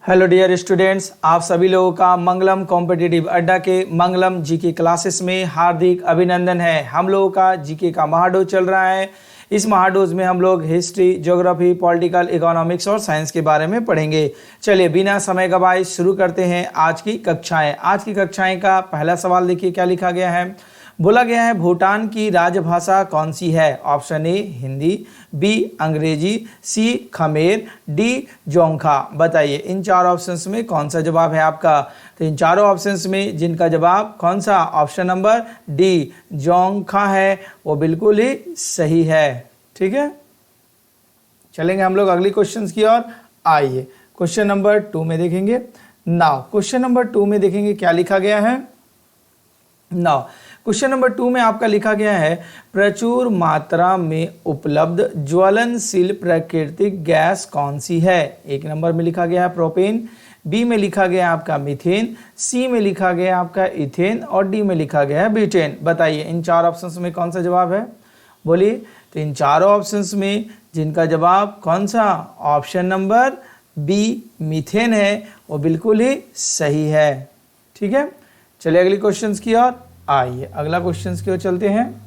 Hello dear students, आप सभी लोगों का मंगलम कॉम्पिटिटिव अड्डा के मंगलम जीके क्लासेस में हार्दिक अभिनंदन है। हम लोगों का जीके का महाडोज चल रहा है। इस महाडोज में हम लोग हिस्ट्री, ज्योग्राफी, पॉलिटिकल, इकोनॉमिक्स और साइंस के बारे में पढ़ेंगे। चलिए बिना समय गवाए शुरू करते हैं आज की कक्षाएं। आज की कक्षाएं का पहला सवाल देखिए क्या लिखा गया है। बोला गया है भूटान की राजभाषा कौन सी है। ऑप्शन ए हिंदी, बी अंग्रेजी, सी खमेर, डी जोंगखा। बताइए इन चार ऑप्शंस में कौन सा जवाब है आपका। तो इन चारों ऑप्शंस में जिनका जवाब कौन सा, ऑप्शन नंबर डी जोंगखा है, वो बिल्कुल ही सही है। ठीक है, चलेंगे हम लोग अगली क्वेश्चन की ओर। आइए क्वेश्चन नंबर 2 में देखेंगे। नाउ क्वेश्चन नंबर 2 में देखेंगे क्या लिखा गया है। नाउ क्वेश्चन नंबर 2 में आपका लिखा गया है प्रचुर मात्रा में उपलब्ध ज्वलनशील प्राकृतिक गैस कौन सी है। एक नंबर में लिखा गया है प्रोपेन, बी में लिखा गया है आपका मीथेन, सी में लिखा गया है आपका इथेन और डी में लिखा गया है ब्यूटेन। बताइए इन चार ऑप्शंस में कौन सा जवाब है, बोलिए। तो इन चारों ऑप्शंस में जिनका जवाब कौन सा, ऑप्शन नंबर बी मीथेन है, वो बिल्कुल ही सही है। ठीक है, चलिए अगली क्वेश्चन की ओर। आइए अगला क्वेश्चन की ओर चलते हैं।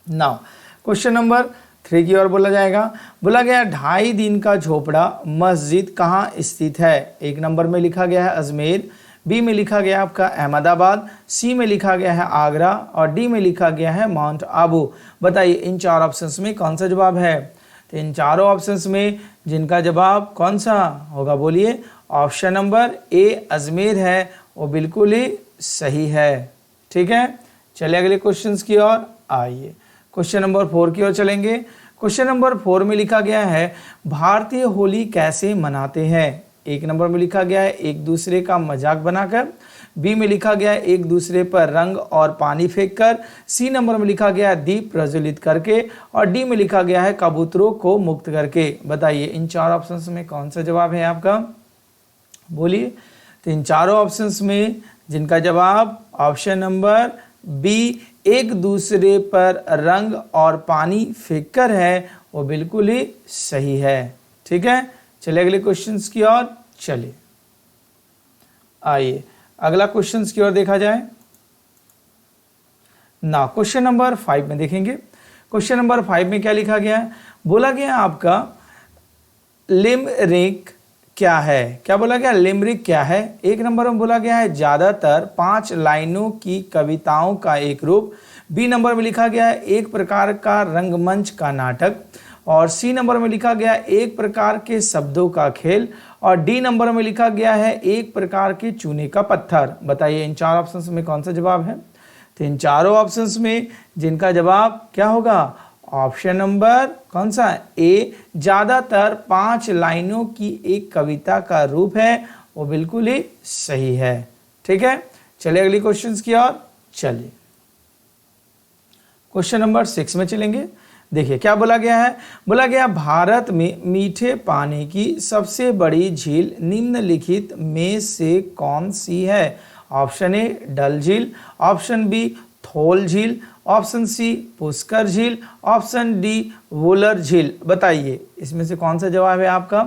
नाउ क्वेश्चन नंबर 3 की ओर बोला जाएगा। बोला गया 2.5 दिन का झोपड़ा मस्जिद कहाँ स्थित है। एक नंबर में लिखा गया है अजमेर, बी में लिखा गया है आपका अहमदाबाद, सी में लिखा गया है आगरा और डी में लिखा गया है माउंट आबू। बताइए इन चार ऑप्शंस में कौन सा जवाब है। तो इन चारों ऑप्शंस में जिनका जवाब कौन सा होगा, बोलिए। ऑप्शन नंबर ए अजमेर है, वो बिल्कुल ही सही है। ठीक है, चलिए अगले क्वेश्चंस की ओर। आइए क्वेश्चन नंबर 4 की ओर चलेंगे। क्वेश्चन नंबर 4 में लिखा गया है भारतीय होली कैसे मनाते हैं। एक नंबर में लिखा गया है एक दूसरे का मजाक बनाकर, बी में लिखा गया है एक दूसरे पर रंग और पानी फेंककर, सी नंबर में लिखा गया है दीप प्रज्वलित करके और डी में लिखा गया है कबूतरों को मुक्त करके। बताइए इन चार ऑप्शंस में कौन सा जवाब है आपका, बोलिए। तो इन चारों ऑप्शंस में जिनका जवाब ऑप्शन नंबर बी एक दूसरे पर रंग और पानी फेंककर है, वो बिल्कुल ही सही है। ठीक है, चलिए अगले क्वेश्चंस की ओर चलिए। आइए अगला क्वेश्चंस की ओर देखा जाए। ना क्वेश्चन नंबर 5 में देखेंगे। क्वेश्चन नंबर 5 में क्या लिखा गया है। बोला गया आपका लिमरिक क्या है। क्या बोला गया, लिमरिक क्या है। एक नंबर में बोला गया है ज्यादातर 5 लाइनों की कविताओं का एक रूप, बी नंबर में लिखा गया है एक प्रकार का रंगमंच का नाटक और सी नंबर में लिखा गया है एक प्रकार के शब्दों का खेल और डी नंबर में लिखा गया है एक प्रकार के चूने का पत्थर। बताइए इन चार ऑप्शंस में कौन सा जवाब है। तो इन चारों ऑप्शंस में जिनका जवाब क्या होगा, ऑप्शन नंबर कौन सा, ए ज्यादातर 5 लाइनों की एक कविता का रूप है, वो बिल्कुल ही सही है। ठीक है, चलिए अगली क्वेश्चंस की ओर चलिए। क्वेश्चन नंबर 6 में चलेंगे। देखिए क्या बोला गया है। बोला गया भारत में मीठे पानी की सबसे बड़ी झील निम्नलिखित में से कौन सी है। ऑप्शन ए डल झील, ऑप्शन बी थोल झील, ऑप्शन सी पुष्कर झील, ऑप्शन डी वुलर झील। बताइए इसमें से कौन सा जवाब है आपका।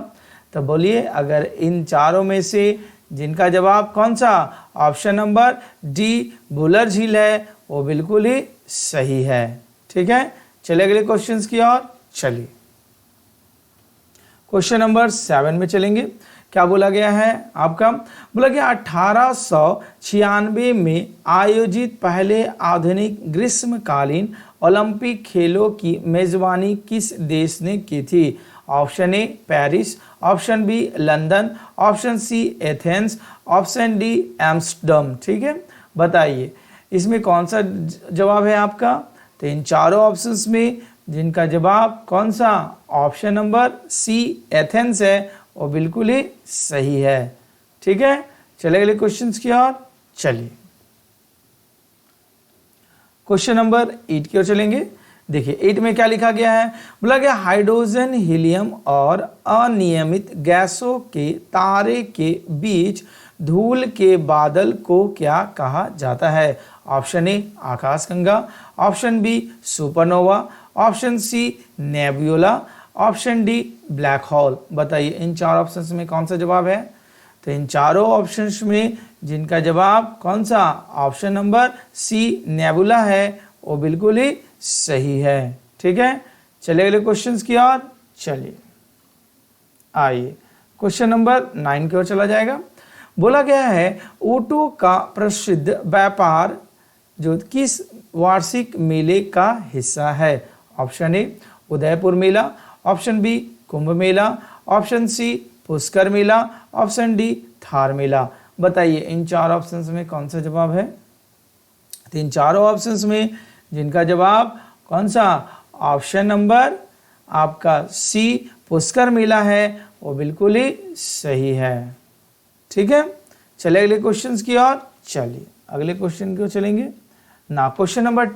तो बोलिए अगर इन चारों में से जिनका जवाब कौन सा, ऑप्शन नंबर डी वुलर झील है, वो बिल्कुल ही सही है। ठीक है, चलिए अगले क्वेश्चंस की ओर चलिए। क्वेश्चन नंबर 7 में चलेंगे। क्या बोला गया है आपका। बोला गया 1896 में आयोजित पहले आधुनिक ग्रीष्मकालीन ओलंपिक खेलों की मेजबानी किस देश ने की थी। Option A Paris, option B London, option C Athens, option D Amsterdam. ठीक है, बताइए इसमें कौन सा जवाब है आपका। तो इन चारों ऑप्शंस में जिनका जवाब कौन सा, ऑप्शन नंबर सी एथेंस है, वो बिल्कुल ही सही है। ठीक है, चलिए अगले क्वेश्चंस की ओर चलिए। क्वेश्चन नंबर 8 की ओर चलेंगे। देखिए 8 में क्या लिखा गया है। बोला गया हाइड्रोजन, हीलियम और अनियमित गैसों के तारे के बीच धूल के बादल को क्या कहा जाता है। ऑप्शन ए आकाशगंगा, option B supernova, option C nebula, option D black hole. बताइए इन चार ऑप्शंस में कौन सा जवाब है? तो इन चारों ऑप्शंस में जिनका जवाब कौन सा? ऑप्शन नंबर सी नेबुला है, वो बिल्कुल ही सही है। ठीक है, चलिए अगले क्वेश्चंस की ओर चलिए। आइए क्वेश्चन नंबर 9 की ओर चला जाएगा। बोला गया है ऊँटों का प्रसिद्ध व्यापार जो किस वार्षिक मेले का हिस्सा है? ऑप्शन ए उदयपुर मेला, ऑप्शन बी कुंभ मेला, ऑप्शन सी पुष्कर मेला, ऑप्शन डी थार मेला। बताइए इन चार ऑप्शंस में कौन सा जवाब है? तो इन चारों ऑप्शंस में जिनका जवाब कौन सा? ऑप्शन नंबर आपका सी पुष्कर मेला है, वो बिल्कुल ही सही है। ठीक है, चलिए अगले क्वेश्चंस की ओर चलिए। अगले क्वेश्चन की ओर चलेंगे ना। क्वेश्चन नंबर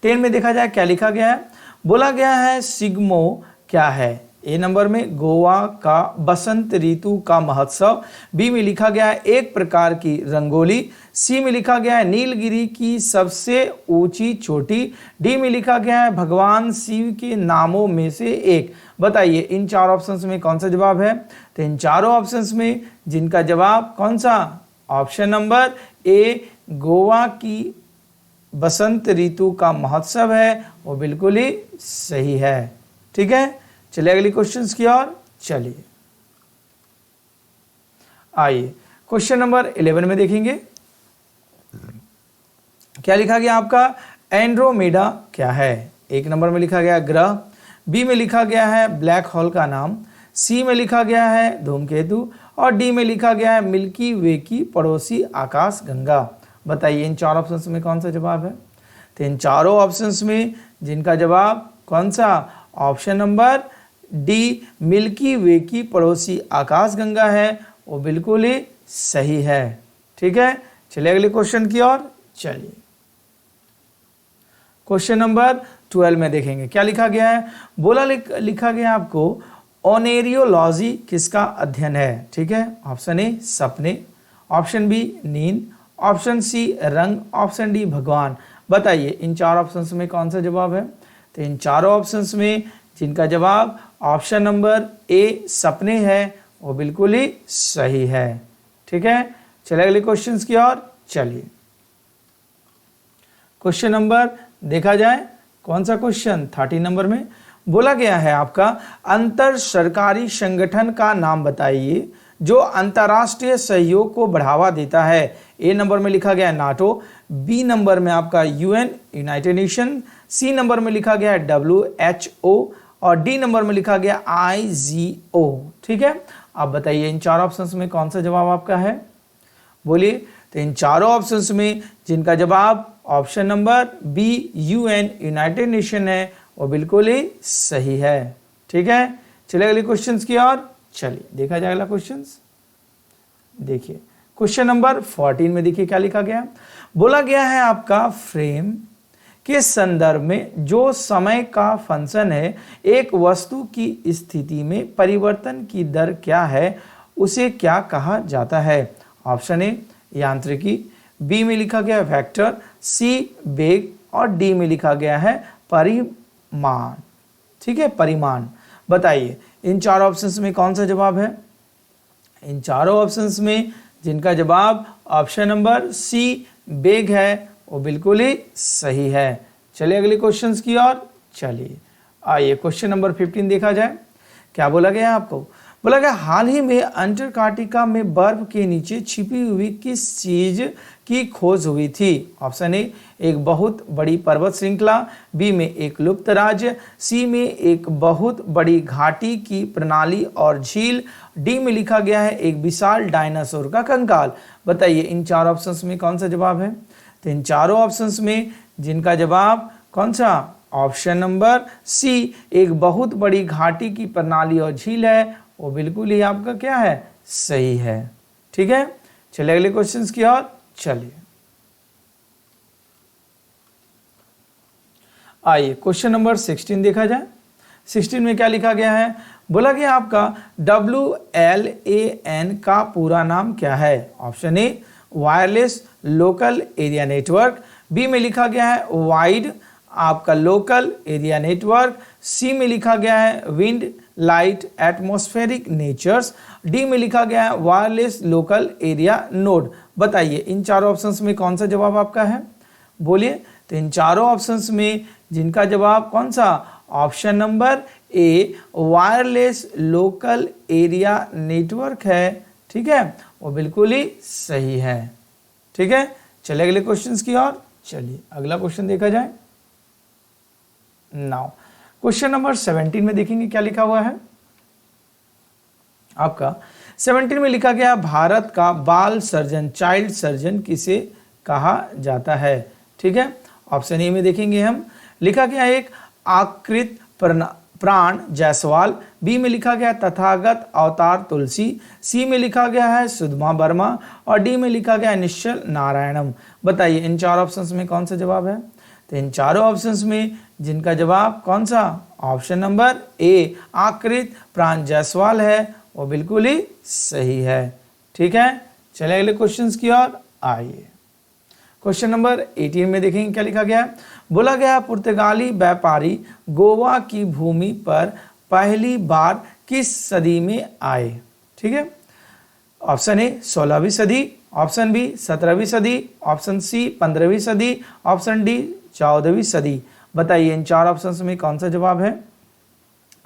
10 में देखा जाए क्या लिखा गया है। बोला गया है सिग्मो क्या है? ए नंबर में गोवा का बसंत ऋतु का महोत्सव, बी में लिखा गया है एक प्रकार की रंगोली, सी में लिखा गया है नीलगिरी की सबसे ऊंची चोटी, डी में लिखा गया है भगवान शिव के नामों में से एक। बताइए इन चार ऑप्शंस में कौन सा जवाब है? तो इन चारों ऑप्शंस में जिनका जवाब कौन सा? ऑप्शन नंबर ए गोवा की बसंत ऋतु का महोत्सव है, वो बिल्कुल ही सही है। ठीक है, चलिए अगली क्वेश्चंस की ओर चलिए। आइए क्वेश्चन नंबर 11 में देखेंगे क्या लिखा गया आपका। एंड्रोमेडा क्या है? एक नंबर में लिखा गया ग्रह, बी में लिखा गया है ब्लैक होल का नाम, सी में लिखा गया है धूमकेतु और डी में लिखा गया है मिल्की वे की पड़ोसी आकाश गंगा। बताइए इन चार ऑप्शंस में कौन सा जवाब है? तो इन चारों ऑप्शंस में जिनका जवाब कौन सा? ऑप्शन नंबर डी मिल्की वे की पड़ोसी आकाश गंगा है, वो बिल्कुल ही सही है। ठीक है, चलिए अगले क्वेश्चन की ओर चलिए। क्वेश्चन नंबर 12 में देखेंगे क्या लिखा गया है। बोला लिखा गया आपको ओनेरियोलॉजी किसका अध्ययन है? ठीक है, ऑप्शन ए सपने, ऑप्शन बी नींद, ऑप्शन सी रंग, ऑप्शन डी भगवान। बताइए इन चार ऑप्शंस में कौन सा जवाब है? तो इन चारों ऑप्शंस में जिनका जवाब ऑप्शन नंबर ए सपने है, वो बिल्कुल ही सही है। ठीक है, चलिए अगले क्वेश्चंस की ओर चलिए। क्वेश्चन नंबर देखा जाए कौन सा क्वेश्चन 13 नंबर में बोला गया है आपका अंतर सरकारी संगठन का नाम बताइए जो अंतर्राष्ट्रीय सहयोग को बढ़ावा देता है। ए नंबर में लिखा गया है नाटो, बी नंबर में आपका UN United Nation, C number में लिखा गया है WHO और डी नंबर में लिखा गया IGO। ठीक है, आप बताइए इन चार ऑप्शंस में कौन सा जवाब आपका है? बोलिए। तो इन चारों ऑप्शंस में जिनका जवाब option number B UN United Nation है, वो बिल्कुल ही सही है। ठीक है, चलिए अगले क्वेश्चंस की ओर चलिए देखा जाए अगला क्वेश्चंस। देखिए क्वेश्चन नंबर 14 में देखिए क्या लिखा गया। बोला गया है आपका फ्रेम के संदर्भ में जो समय का फंक्शन है एक वस्तु की स्थिति में परिवर्तन की दर क्या है, उसे क्या कहा जाता है? ऑप्शन ए यांत्रिकी, बी में लिखा गया वेक्टर, सी वेग और डी में लिखा गया है परिमाण। ठीक है, परिमाण। बताइए इन चार ऑप्शंस में कौन सा जवाब है? इन चारों ऑप्शंस में जिनका जवाब ऑप्शन नंबर सी वेग है, वो बिल्कुल ही सही है। चलिए अगले क्वेश्चंस की ओर चलिए। आइए क्वेश्चन नंबर 15 देखा जाए क्या बोला गया आपको। बोला गया हाल ही में अंटार्कटिका में बर्फ के नीचे छिपी हुई किस चीज की खोज हुई थी? ऑप्शन ए एक बहुत बड़ी पर्वत श्रृंखला, बी में एक लुप्त राज्य, सी में एक बहुत बड़ी घाटी की प्रणाली और झील, डी में लिखा गया है एक विशाल डायनासोर का कंकाल। बताइए इन चार ऑप्शंस में कौन सा जवाब है? तो इन चारों ऑप्शंस में जिनका जवाब कौन सा? ऑप्शन नंबर सी एक बहुत बड़ी घाटी की प्रणाली और झील है, वो बिल्कुल ही आपका क्या है? सही है। ठीक है, चलिए अगले क्वेश्चंस की ओर चलिए। आइए क्वेश्चन नंबर 16 देखा जाए। 16 में क्या लिखा गया है। बोला गया आपका WLAN का पूरा नाम क्या है? Option A wireless local area network, B में लिखा गया है वाइड आपका लोकल एरिया नेटवर्क, सी में लिखा गया है wind light atmospheric natures, D में लिखा गया है वायरलेस लोकल एरिया नोड। बताइए इन चारों ऑप्शंस में कौन सा जवाब आपका है, बोलिए। तो इन चारों ऑप्शंस में जिनका जवाब कौन सा, option number A wireless local area network है, ठीक है, वो बिल्कुल ही सही है। ठीक है, चलिए अगले क्वेश्चंस की ओर। चलिए अगला क्वेश्चन देखा जाए। नाउ क्वेश्चन नंबर 17 में देखेंगे क्या लिखा हुआ है आपका। 17 में लिखा गया भारत का बाल सर्जन चाइल्ड सर्जन किसे कहा जाता है। ठीक है, ऑप्शन ए में देखेंगे हम, लिखा गया एक आकृत प्राण जायसवाल, बी में लिखा गया तथागत अवतार तुलसी, सी में लिखा गया है सुधमा वर्मा और डी में लिखा गया है निश्चल नारायणम। बताइए इन चार ऑप्शंस में कौन सा जवाब है। तो इन चारों ऑप्शंस में जिनका जवाब कौन सा, ऑप्शन नंबर ए आकृत प्राण जायसवाल है, वो बिल्कुल ही सही है। ठीक है, चलिए अगले क्वेश्चंस की ओर आइए। क्वेश्चन नंबर 18 में देखेंगे क्या लिखा गया है। बोला गया पुर्तगाली व्यापारी गोवा की भूमि पर पहली बार किस सदी में आए। ठीक है, ऑप्शन ए 16वीं सदी, ऑप्शन बी 17वीं सदी, ऑप्शन सी 15वीं सदी, ऑप्शन डी 14वीं सदी। बताइए इन चार ऑप्शंस में कौन सा जवाब है,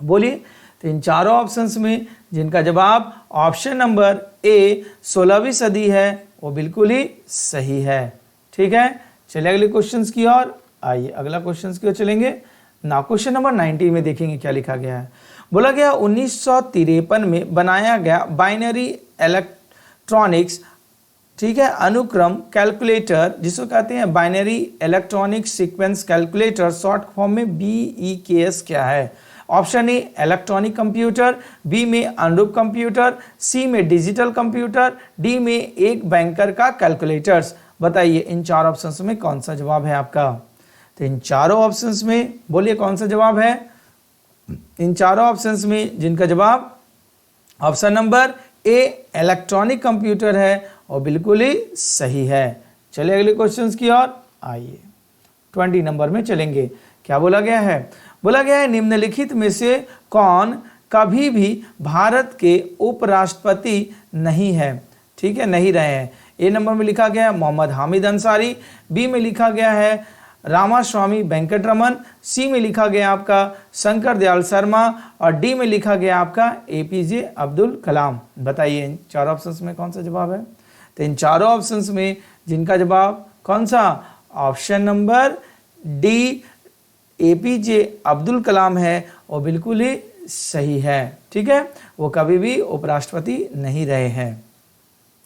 बोलिए। तो इन चारों ऑप्शंस में जिनका जवाब ऑप्शन नंबर ए 16वीं सदी है, वो बिल्कुल ही सही है। ठीक है, चलिए अगले क्वेश्चंस की ओर आइए। अगला क्वेश्चंस की ओर चलेंगे ना। क्वेश्चन नंबर 19 में देखेंगे क्या लिखा गया है। बोला गया 1953 में बनाया गया बाइनरी इलेक्ट्रॉनिक्स, ठीक है, अनुक्रम कैलकुलेटर जिसको कहते हैं binary electronic sequence calculator, short form में BEKS क्या है। Option A electronic computer, B में अनुरूप कंप्यूटर, सी में डिजिटल कंप्यूटर, डी में एक बैंकर का कैलकुलेटर्स। बताइए इन चार ऑप्शंस में कौन सा जवाब है आपका। तो इन चारों ऑप्शंस में बोलिए कौन सा जवाब है। इन चारों ऑप्शंस में जिनका जवाब option number A electronic computer है, और बिल्कुल ही सही है। चलिए अगले क्वेश्चंस की ओर आइए। 20 नंबर में चलेंगे। क्या बोला गया है, बोला गया है निम्नलिखित में से कौन कभी भी भारत के उपराष्ट्रपति नहीं है। ठीक है, नहीं रहे हैं। ए नंबर में लिखा गया है मोहम्मद हामिद अंसारी, बी में लिखा गया है रामास्वामी वेंकटरमन, सी में लिखा गया आपका शंकर दयाल शर्मा और डी में लिखा गया आपका APJ अब्दुल कलाम। बताइए इन चार ऑप्शंस में कौन सा जवाब है। तो इन चारों ऑप्शंस में जिनका जवाब कौन सा, option number D APJ Abdul Kalam है, वो बिल्कुल ही सही है। ठीक है, वो कभी भी उपराष्ट्रपति नहीं रहे हैं।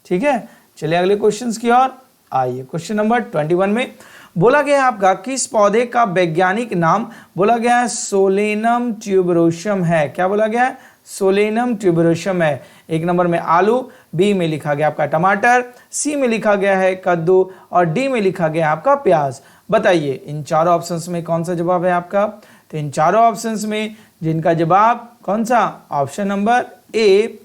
ठीक है, चलिए अगले क्वेश्चंस की ओर आइए। क्वेश्चन नंबर 21 में बोला गया आपका किस पौधे का वैज्ञानिक नाम बोला गया है सोलेनम ट्यूबरोसम है। क्या बोला गया है, सोलेनम ट्यूबरोसम है। एक नंबर में आलू, बी में लिखा गया आपका टमाटर, सी में लिखा गया है कद्दू और डी में लिखा गया आपका प्याज। बताइए इन चारों ऑप्शंस में कौन सा जवाब है आपका। तो इन चारों ऑप्शंस में जिनका जवाब कौन सा, ऑप्शन नंबर ए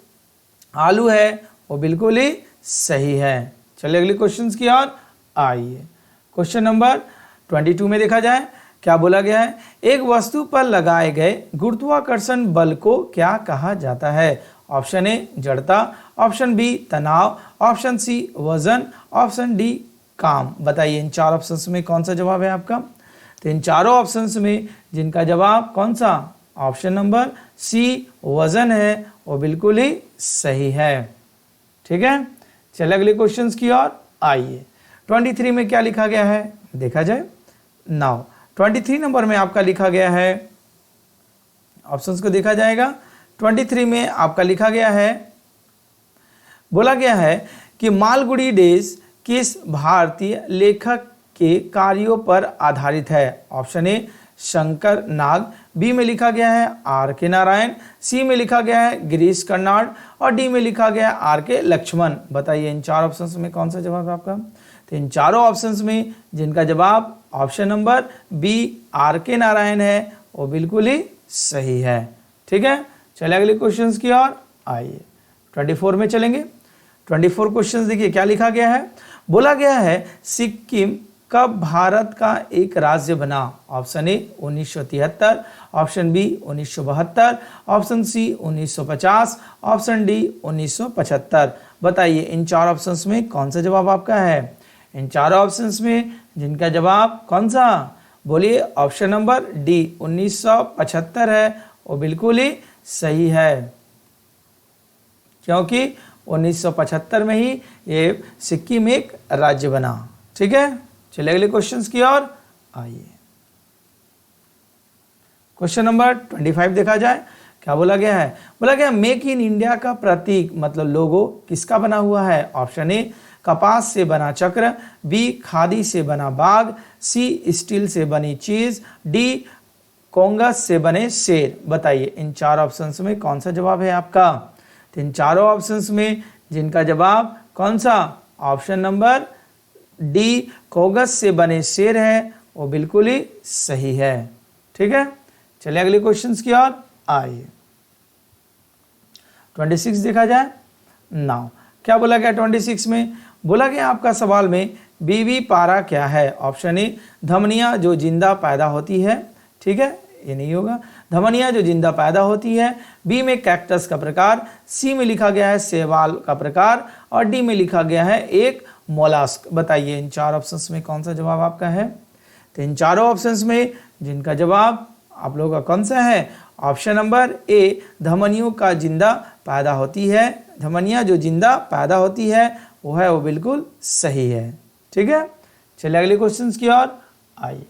आलू है, वो बिल्कुल ही सही है। चलिए अगले क्वेश्चंस की ओर आइए। क्वेश्चन नंबर 22 में देखा जाए क्या बोला गया है। एक वस्तु पर लगाए गए गुरुत्वाकर्षण बल को क्या कहा जाता है। ऑप्शन ए जड़ता, ऑप्शन बी तनाव, ऑप्शन सी वजन, ऑप्शन डी काम। बताइए इन चार ऑप्शंस में कौन सा जवाब है आपका। तो इन चारों ऑप्शंस में जिनका जवाब कौन सा, ऑप्शन नंबर सी वजन है, वो बिल्कुल ही सही है। ठीक है, चलिए अगले क्वेश्चंस की ओर आइए। 23 में क्या लिखा गया है देखा जाए। नाउ 23 नंबर में आपका लिखा गया है, ऑप्शंस को देखा जाएगा। 23 में आपका लिखा गया है, बोला गया है कि मालगुडी डेज किस भारतीय लेखक के कार्यों पर आधारित है। Option A Shankar Nag, B में लिखा गया है RK नारायण, सी में लिखा गया है गिरीश कर्नाड और डी में लिखा गया है RK लक्ष्मण। बताइए इन चार ऑप्शंस में कौन सा जवाब है आपका। तो इन चारों ऑप्शंस में जिनका जवाब option number B RK Narayan है, वो बिल्कुल ही सही है। ठीक है, चलिए अगले क्वेश्चंस की ओर आइए। 24 में चलेंगे। 24 क्वेश्चंस देखिए क्या लिखा गया है। बोला गया है सिक्किम कब भारत का एक राज्य बना? Option A 1973, option B 1972, option C 1950, option D 1975। बताइए इन चार ऑप्शंस में कौन सा जवाब आपका है? इन चारों ऑप्शंस में जिनका जवाब कौन सा? बोलिए। ऑप्शन नंबर डी 1975 है, वो बिल्कुल ही सही है, क्योंकि 1975 में ही ये सिक्किम एक राज्य बना। ठीक है, चलिए अगले क्वेश्चंस की ओर आइए। क्वेश्चन नंबर 25 देखा जाए, क्या बोला गया है? बोला गया मेक इन इंडिया का प्रतीक मतलब लोगो किसका बना हुआ है? ऑप्शन ए कपास से बना चक्र, बी खादी से बना बाग, सी स्टील से बनी चीज, डी कोंगस से बने शेर। बताइए इन चार ऑप्शंस में कौन सा जवाब है आपका? तो इन चारों ऑप्शंस में जिनका जवाब कौन सा? ऑप्शन नंबर डी कोंगस से बने शेर है, वो बिल्कुल ही सही है। ठीक है, चलिए अगले क्वेश्चंस की ओर आइए। 26 देखा जाए। नाउ क्या बोला गया 26 में? बोला गया आपका सवाल में बीवी पारा क्या है? ऑप्शन ए धमनियां जो जिंदा पैदा होती है, ठीक है, ये नहीं होगा, धमनियां जो जिंदा पैदा होती है, बी में कैक्टस का प्रकार, सी में लिखा गया है शैवाल का प्रकार, और डी में लिखा गया है एक मोलास्क। बताइए इन चार ऑप्शंस में कौन सा जवाब आपका है? तो इन चारों ऑप्शंस में जिनका जवाब आप लोगों का कौन सा है? ऑप्शन नंबर ए धमनियों का जिंदा पैदा होती है, धमनियां जो जिंदा पैदा होती है वो है, वो बिल्कुल सही है। ठीक है, चलिए अगले क्वेश्चंस की ओर आइए।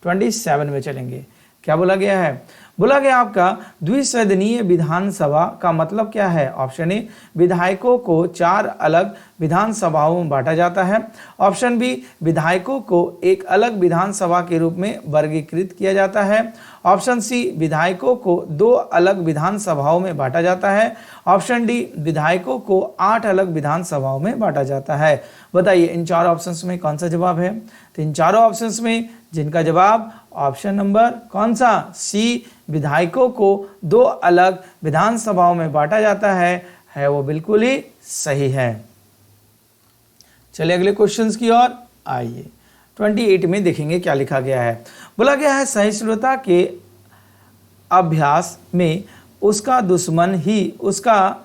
27 में चलेंगे। क्या बोला गया है? बोला गया आपका द्विसदनीय विधानसभा का मतलब क्या है? ऑप्शन ए विधायकों को 4 अलग विधानसभाओं में बांटा जाता है, ऑप्शन बी विधायकों को एक अलग विधानसभा के रूप में वर्गीकृत किया जाता है, ऑप्शन सी विधायकों को 2 अलग विधानसभाओं में बांटा जाता है, ऑप्शन डी विधायकों को 8 अलग विधानसभाओं में बांटा जाता है। बताइए इन चारों ऑप्शंस में कौन सा जवाब है? तो इन चारों ऑप्शंस में जिनका जवाब ऑप्शन नंबर कौन सा? सी विधायकों को 2 अलग विधानसभाओं में बांटा जाता है वो बिल्कुल ही सही है। चलिए अगले क्वेश्चंस की ओर आइए। 28 में देखेंगे क्या लिखा गया है। बोला गया है सहिष्णुता के अभ्यास में उसका दुश्मन ही उसका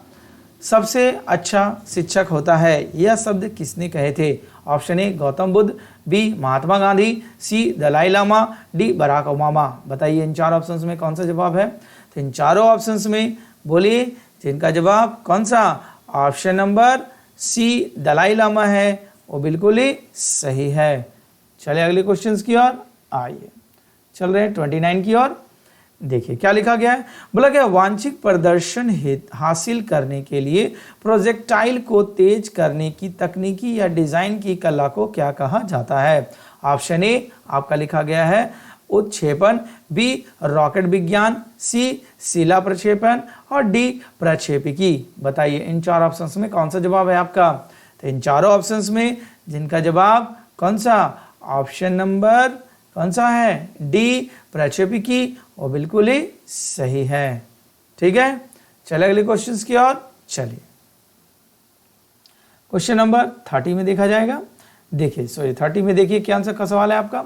सबसे अच्छा शिक्षक होता है। यह शब्द किसने कहे थे? Option A Gautam Buddha, B Mahatma Gandhi, C Dalai Lama, D Barack Obama. बताइए इन चार ऑप्शंस में कौन सा जवाब है? तो इन चारों ऑप्शंस में बोलिए जिनका जवाब कौन सा? Option number C Dalai Lama है, वो बिल्कुल ही सही है। चलिए अगले क्वेश्चंस की ओर आइए। चल रहे हैं 29 की ओर। देखिए क्या लिखा गया है। बोला गया वांछित प्रदर्शन हासिल करने के लिए प्रोजेक्टाइल को तेज करने की तकनीकी या डिजाइन की कला को क्या कहा जाता है? ऑप्शन ए आपका लिखा गया है उत्क्षेपण, बी रॉकेट विज्ञान, सी शिला प्रक्षेपण, और डी प्रक्षेपिकी। बताइए इन चार ऑप्शंस में कौन सा जवाब है आपका? तो इन चारों ऑप्शंस में जिनका जवाब कौन सा? ऑप्शन नंबर कौन सा है? डी प्रक्षेपिकी, वो बिल्कुल ही सही है। ठीक है, चलिए अगले क्वेश्चंस की ओर चलिए। क्वेश्चन नंबर 30 में देखा जाएगा। देखिए 30 में देखिए क्या आंसर का सवाल है आपका।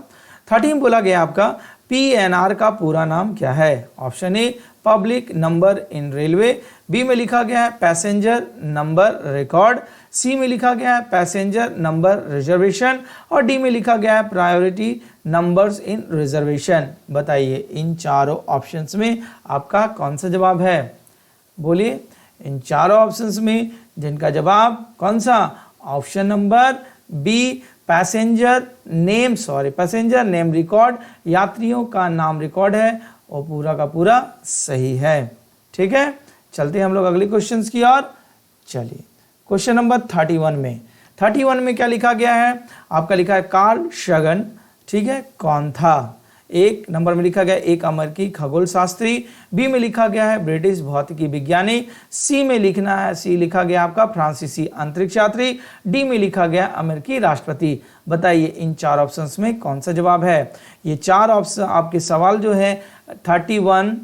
30 में बोला गया आपका पीएनआर का पूरा नाम क्या है? Option A public number in railway, B में लिखा गया है पैसेंजर नंबर रिकॉर्ड, सी में लिखा गया है पैसेंजर नंबर रिजर्वेशन, और डी में लिखा गया है प्रायोरिटी नंबर्स इन रिजर्वेशन। बताइए इन चारों ऑप्शंस में आपका कौन सा जवाब है? बोलिए इन चारों ऑप्शंस में जिनका जवाब कौन सा? Option number B passenger name record, यात्रियों का नाम रिकॉर्ड है, वो पूरा का पूरा सही है। ठीक है, चलते हैं हम लोग अगले क्वेश्चंस की ओर। चलिए क्वेश्चन नंबर 31 में क्या लिखा गया है? आपका लिखा है कार्ल सगन, ठीक है, कौन था? एक नंबर में लिखा गया एक अमेरिकी खगोल शास्त्री, बी में लिखा गया है ब्रिटिश भौतिकी विज्ञानी, सी लिखा गया आपका फ्रांसीसी अंतरिक्ष यात्री, डी में लिखा गया अमेरिकी राष्ट्रपति। बताइए इन चार ऑप्शंस में कौन सा जवाब है? ये चार ऑप्शन आपके सवाल जो है 31,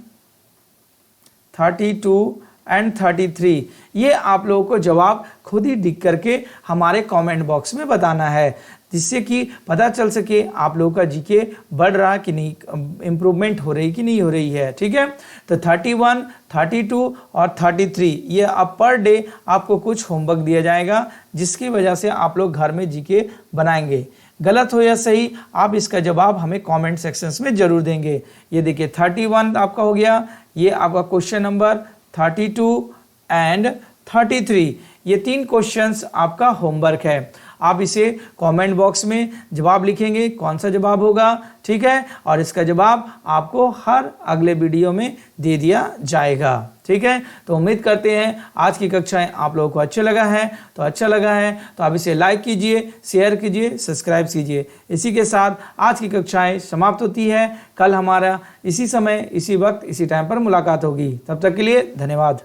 32, एंड 33। ये आप लोगों को जवाब खुद ही लिख करके हमारे कमेंट बॉक्स में बताना है, जिससे कि पता चल सके आप लोगों का जीके बढ़ रहा कि नहीं, इम्प्रूवमेंट हो रही कि नहीं हो रही है। ठीक है, तो 31, 32 और 33 ये अब पर डे आपको कुछ होमवर्क दिया जाएगा, जिसकी वजह से आप लोग घर में जीके बनाएंगे। गलत हो या सही, आप इसका जवाब हमें कमेंट सेक्शंस में जरूर देंगे। ये देखिए 31 आपका हो गया, ये आपका क्वेश्चन नंबर 32 एंड 33, ये 3 क्वेश्चंस आपका होमवर्क है। आप इसे कमेंट बॉक्स में जवाब लिखेंगे, कौन सा जवाब होगा, ठीक है, और इसका जवाब आपको हर अगले वीडियो में दे दिया जाएगा। ठीक है, तो उम्मीद करते हैं आज की कक्षाएं आप लोगों को अच्छा लगा है। तो अच्छा लगा है तो आप इसे लाइक कीजिए, शेयर कीजिए, सब्सक्राइब कीजिए। इसी के साथ आज की कक्षाएं समाप्त होती है। कल हमारा इसी समय, इसी वक्त, इसी टाइम पर मुलाकात होगी। तब तक के लिए धन्यवाद।